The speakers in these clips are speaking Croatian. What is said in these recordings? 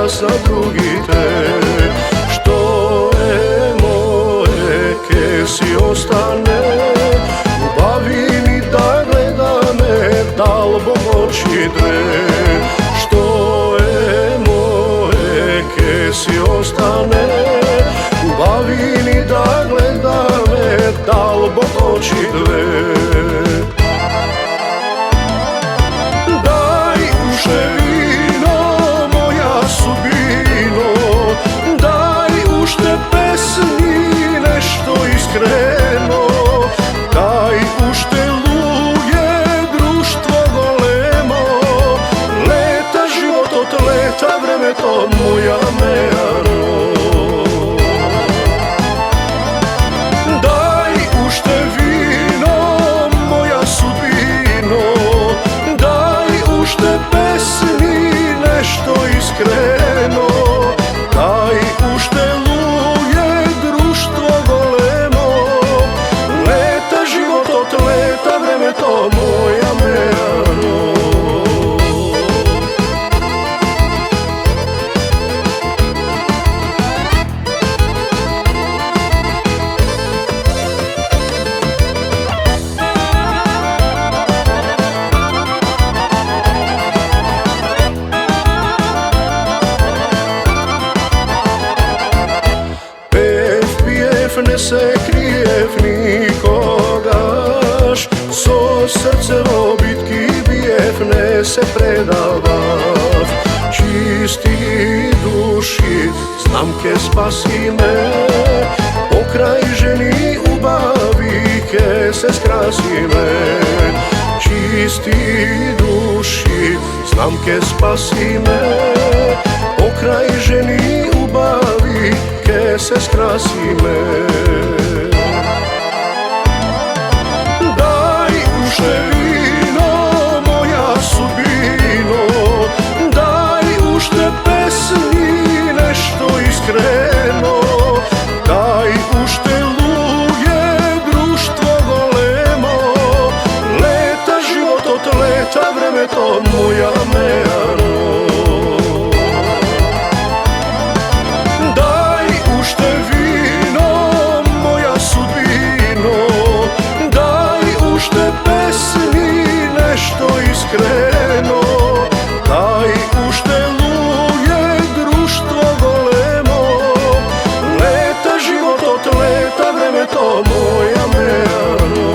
sa drugite. Što je moje, ke si ostane u bavini da gleda me, dal Bog oči dve. Što je moje, ke si ostane u bavini da gleda me, dal Bog oči dve. Daj uše vino, moja sudbino, daj ušte pesmi, nešto iskreno, daj ušte luje, društvo golemo, leta život od leta, vreme to moja mejano. Daj ušte vino, moja sudbino, daj ušte pesmi, nešto iskreno, daj ušte luje, društvo golemo, leta život od leta, vreme to moja mejano. Ne se krijev nikogaš, so srce v bitki bijev ne se predavav. Čisti duši, znam ke spasi me, pokraj ženi ubavi, ke se skrasi me. Čisti duši, znam ke spasi me, pokraj ženi ubavi, ke se skrasi me. Daj uše vino, moja sudbino, daj ušte pesmi, nešto iskreno, daj ušte luje, društvo golemo, leta život od leta, vreme to moja mejano. Nešto iskreno, daj ušte luje, društvo golemo, leta život od leta, vreme to moja mejano.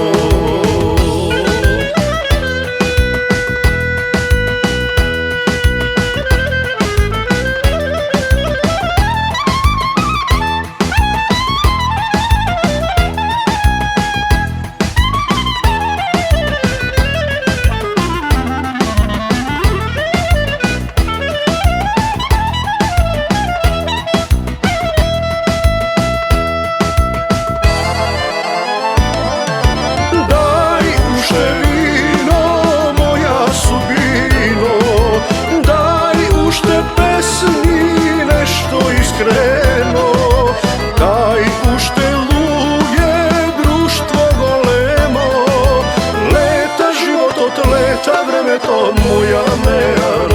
Iskreno, daj ušte luje, društvo golemo, leta život od leta, vreme to moja mejano.